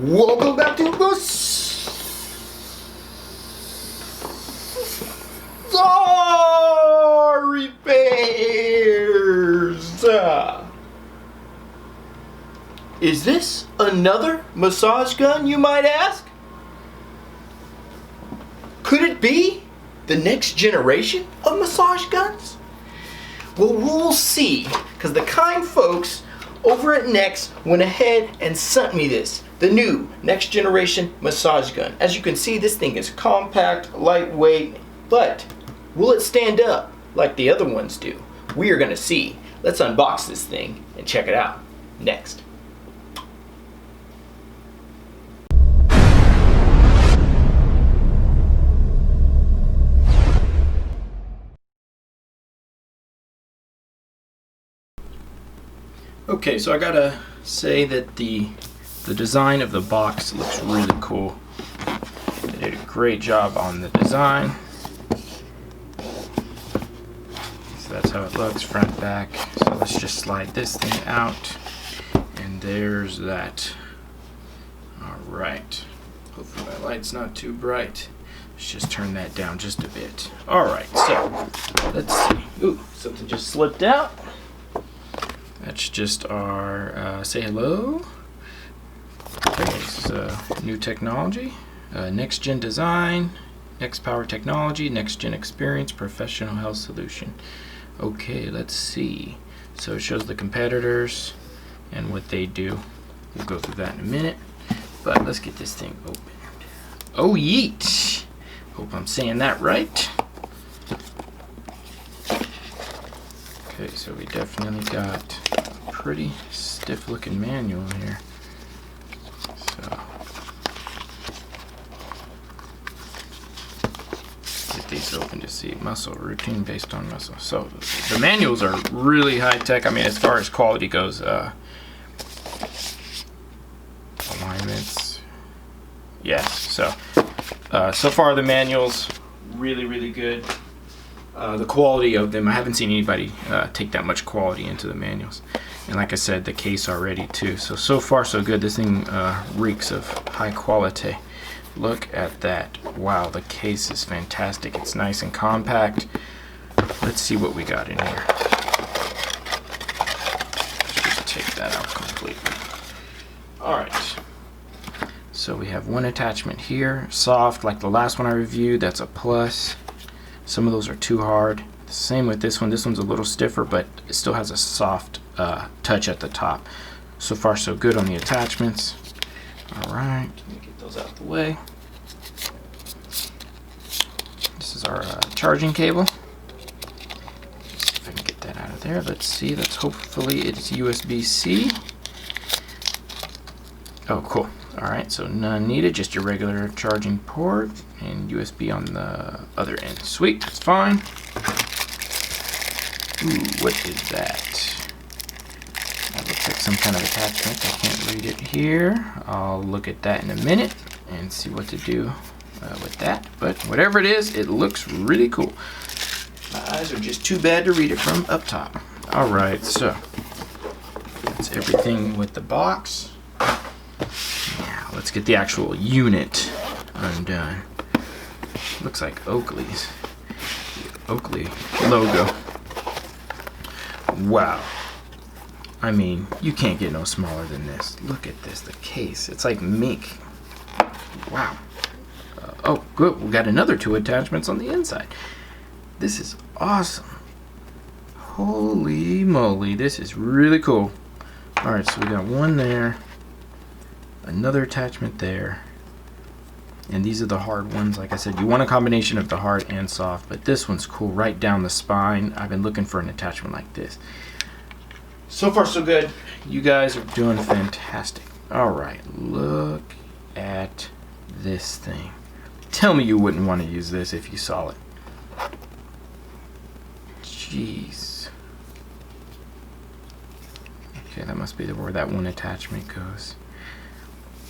Welcome back to Bazzar Repairs. Is this another massage gun, you might ask? Could it be the next generation of massage guns? Well, we'll see, because the kind folks over at NEX went ahead and sent me this, the new next generation massage gun. As you can see, this thing is compact, lightweight, but will it stand up like the other ones do? We are going to see. Let's unbox this thing and check it out next. Okay, so I gotta say that the design of the box looks really cool. They did a great job on the design. So that's how it looks, front, back. So let's just slide this thing out, and there's that. Alright, hopefully my light's not too bright. Let's just turn that down just a bit. Alright, so let's see. Ooh, something just slipped out. That's just our say hello. It's new technology, next gen design, next power technology, next gen experience, professional health solution. Okay, let's see. So it shows the competitors and what they do. We'll go through that in a minute, but let's get this thing open. O'Yeet. Hope I'm saying that right. Okay, so we definitely got a pretty stiff looking manual here. So get these open to see muscle routine based on muscle. So the manuals are really high tech. I mean, as far as quality goes, alignments. Yes. So so far the manuals really good. The quality of them, I haven't seen anybody take that much quality into the manuals. And like I said, the case already too. So far so good. This thing reeks of high quality. Look at that. Wow, the case is fantastic. It's nice and compact. Let's see what we got in here. Let's just take that out completely. Alright. So we have one attachment here. Soft, like the last one I reviewed. That's a plus. Some of those are too hard. Same with this one. This one's a little stiffer, but it still has a soft touch at the top. So far, so good on the attachments. All right, let me get those out of the way. This is our charging cable. Let's see if I can get that out of there. Let's see. Let's hopefully it's USB-C. Oh, cool. All right, so none needed, just your regular charging port and USB on the other end. Sweet, that's fine. Ooh, what is that? That looks like some kind of attachment. I can't read it here. I'll look at that in a minute and see what to do with that. But whatever it is, it looks really cool. My eyes are just too bad to read it from up top. All right, so that's everything with the box. Let's get the actual unit undone. Looks like Oakley's. The Oakley logo. Wow. I mean, you can't get no smaller than this. Look at this, the case. It's like mink. Wow. Oh, good. We got another two attachments on the inside. This is awesome. Holy moly, this is really cool. Alright, so we got one there. Another attachment there, and these are the hard ones. Like I said, you want a combination of the hard and soft, but this one's cool right down the spine. I've been looking for an attachment like this. So far so good. You guys are doing fantastic. All right, look at this thing. Tell me you wouldn't want to use this if you saw it. Jeez. Okay, that must be where that one attachment goes.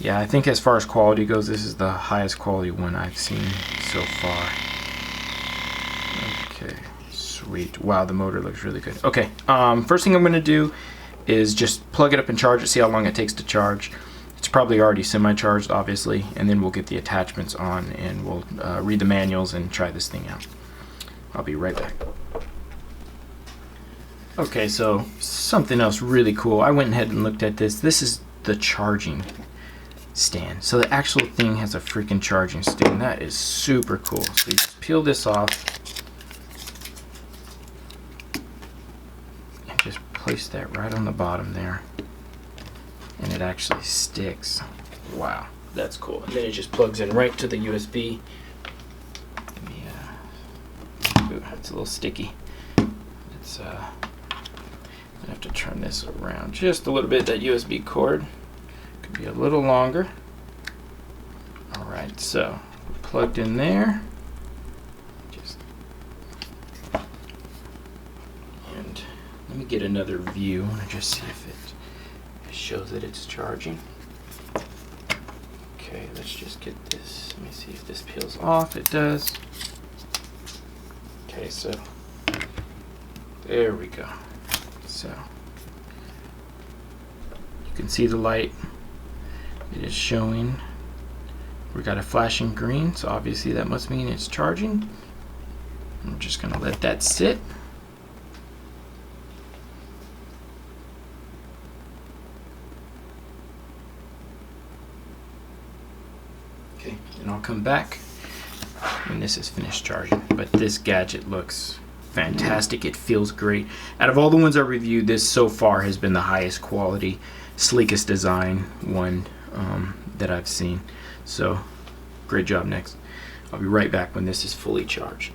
Yeah, I think as far as quality goes, this is the highest quality one I've seen so far. Okay, sweet. Wow, the motor looks really good. Okay, first thing I'm going to do is just plug it up and charge it, see how long it takes to charge. It's probably already semi-charged, obviously, and then we'll get the attachments on and we'll read the manuals and try this thing out. I'll be right back. Okay, so something else really cool. I went ahead and looked at this. This is the charging stand. So the actual thing has a freaking charging stand. That is super cool. So you just peel this off and just place that right on the bottom there. And it actually sticks. Wow, that's cool. And then it just plugs in right to the USB. Ooh, it's a little sticky. It's I have to turn this around just a little bit. That USB cord could be a little longer. All right, so plugged in there. And let me get another view and just see if it shows that it's charging. Okay, let's just get this. Let me see if this peels off. It does. Okay, so there we go. So you can see the light. It is showing. We got a flashing green, so obviously that must mean it's charging. I'm just gonna let that sit. Okay, and I'll come back when this is finished charging. But this gadget looks fantastic. It feels great. Out of all the ones I reviewed, this so far has been the highest quality, sleekest design one that I've seen. So great job, NEX. I'll be right back when this is fully charged.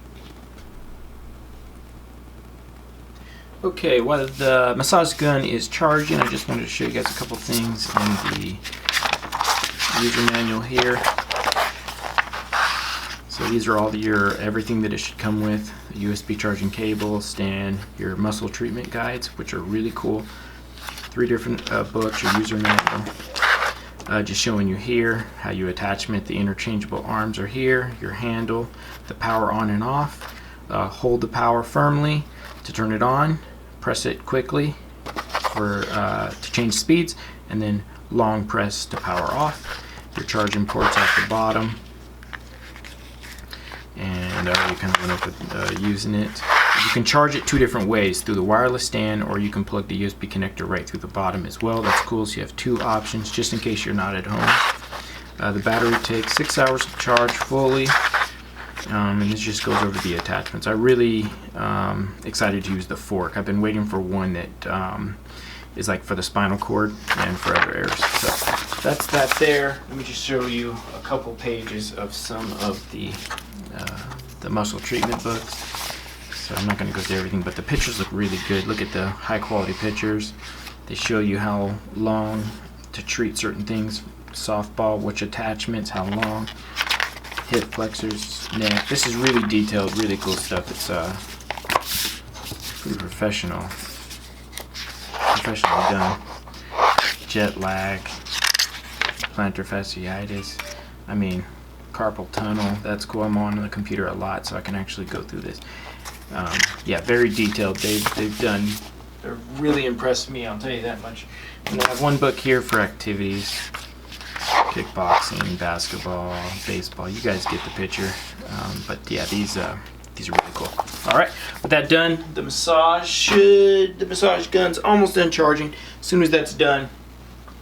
Okay, while the massage gun is charging, I just wanted to show you guys a couple things in the user manual here. So these are all your everything that it should come with: a USB charging cable, stand, your muscle treatment guides, which are really cool. 3 different books, your user manual, just showing you here how you attachment. The interchangeable arms are here, your handle, the power on and off. Hold the power firmly to turn it on, press it quickly for to change speeds, and then long press to power off. Your charging ports at the bottom. And you kind of went up with using it. You can charge it 2 different ways: through the wireless stand, or you can plug the USB connector right through the bottom as well. That's cool. So you have 2 options just in case you're not at home. The battery takes 6 hours to charge fully, and this just goes over the attachments. I'm really excited to use the fork. I've been waiting for one that is like for the spinal cord and for other areas. So that's that there. Let me just show you a couple pages of some of the muscle treatment books. So I'm not going to go through everything, but the pictures look really good. Look at the high quality pictures. They show you how long to treat certain things: softball, which attachments, how long, hip flexors, neck. This is really detailed, really cool stuff. It's pretty professionally done. Jet lag, plantar fasciitis. I mean, carpal tunnel. That's cool. I'm on the computer a lot, so I can actually go through this. Yeah, very detailed. They're really impressed me, I'll tell you that much. And I have one book here for activities: kickboxing, basketball, baseball. You guys get the picture. But yeah, these are really cool. All right, with that done, the massage gun's almost done charging. As soon as that's done,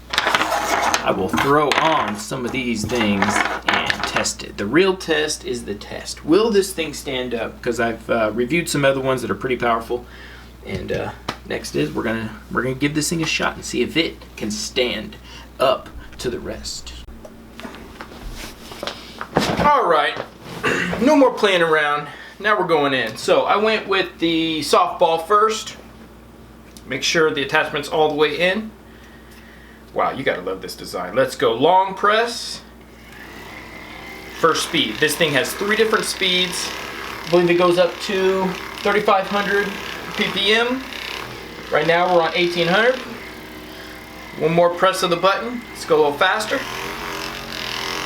I will throw on some of these things and test it. The real test is the test. Will this thing stand up? Because I've reviewed some other ones that are pretty powerful. And next is we're gonna give this thing a shot and see if it can stand up to the rest. All right, no more playing around. Now we're going in. So I went with the softball first. Make sure the attachment's all the way in. Wow, you gotta love this design. Let's go. Long press. First speed. This thing has 3 different speeds. I believe it goes up to 3,500 ppm. Right now we're on 1,800. One more press of the button. Let's go a little faster.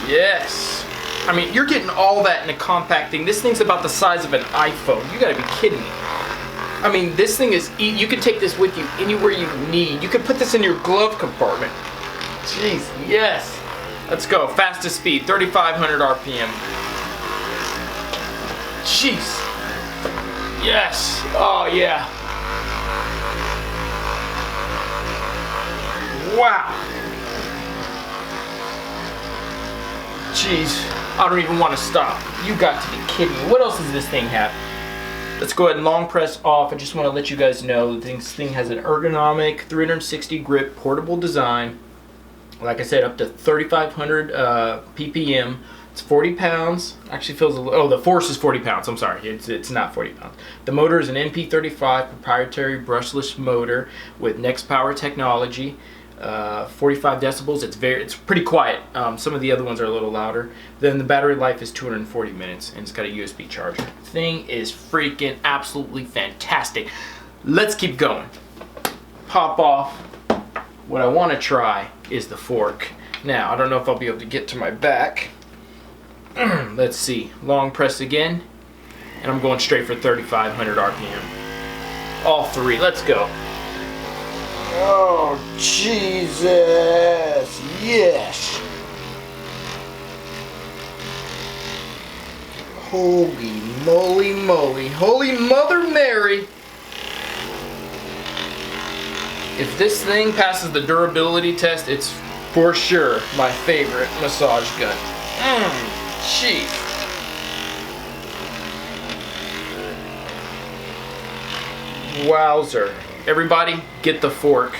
Yes. I mean, you're getting all that in a compact thing. This thing's about the size of an iPhone. You gotta be kidding me. I mean, this thing is, you can take this with you anywhere you need. You can put this in your glove compartment. Jeez, yes. Let's go. Fastest speed, 3,500 RPM. Jeez. Yes. Oh, yeah. Wow. Jeez. I don't even want to stop. You got to be kidding me. What else does this thing have? Let's go ahead and long press off. I just want to let you guys know this thing has an ergonomic 360 grip portable design. Like I said, up to 3,500 ppm. It's 40 pounds. Actually feels a little, oh, the force is 40 pounds. I'm sorry, it's not 40 pounds. The motor is an NP35 proprietary brushless motor with NEX power technology. 45 decibels. It's pretty quiet. Some of the other ones are a little louder. Then the battery life is 240 minutes, and it's got a USB charger. Thing is freaking absolutely fantastic. Let's keep going. Pop off. What I want to try is the fork. Now, I don't know if I'll be able to get to my back. Let's see. Long press again, and I'm going straight for 3,500 RPM. All three. Let's go. Oh, Jesus. Yes. Holy moly moly. Holy Mother Mary. If this thing passes the durability test, it's for sure my favorite massage gun. Jeez. Wowzer. Everybody, get the fork.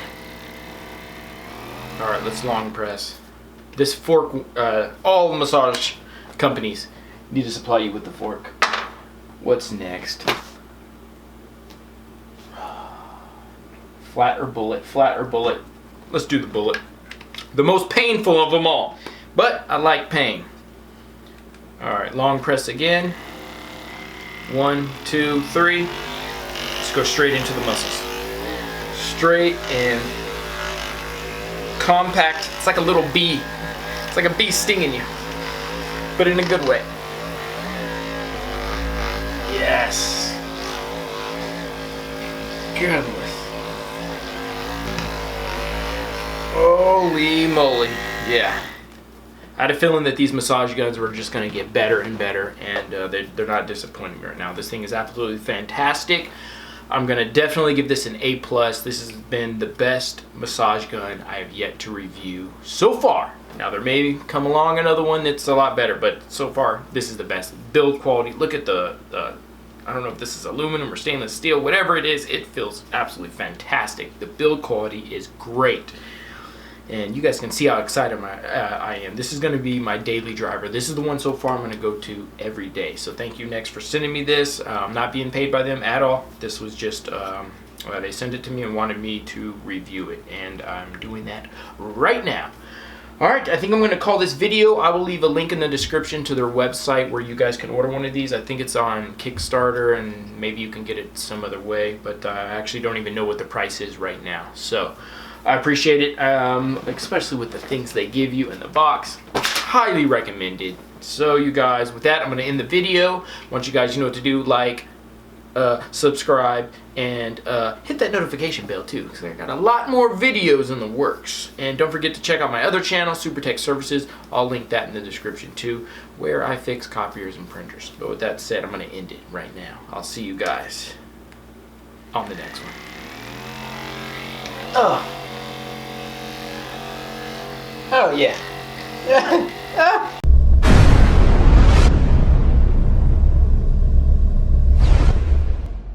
Alright, let's long press. This fork, all massage companies need to supply you with the fork. What's next? Flat or bullet? Flat or bullet? Let's do the bullet. The most painful of them all. But I like pain. Alright, long press again. 1, 2, 3. Let's go straight into the muscles. Straight and compact. It's like a little bee. It's like a bee stinging you, but in a good way. Yes. Goodness. Holy moly. Yeah. I had a feeling that these massage guns were just going to get better and better, and they're not disappointing me right now. This thing is absolutely fantastic. I'm going to definitely give this an A+. This has been the best massage gun I have yet to review so far. Now, there may come along another one that's a lot better, but so far, this is the best. Build quality. Look at the I don't know if this is aluminum or stainless steel. Whatever it is, it feels absolutely fantastic. The build quality is great. And you guys can see how excited I am. This is going to be my daily driver. This is the one so far I'm going to go to every day. So thank you, NEX, for sending me this. I'm not being paid by them at all. This was just, they sent it to me and wanted me to review it. And I'm doing that right now. Alright, I think I'm going to call this video. I will leave a link in the description to their website where you guys can order one of these. I think it's on Kickstarter, and maybe you can get it some other way. But I actually don't even know what the price is right now. So I appreciate it, especially with the things they give you in the box. Highly recommended. So you guys, with that, I'm going to end the video. Once you guys know what to do, like, subscribe, and hit that notification bell too, because I got a lot more videos in the works. And don't forget to check out my other channel, Super Tech Services. I'll link that in the description too, where I fix copiers and printers. But with that said, I'm going to end it right now. I'll see you guys on the next one. Oh yeah.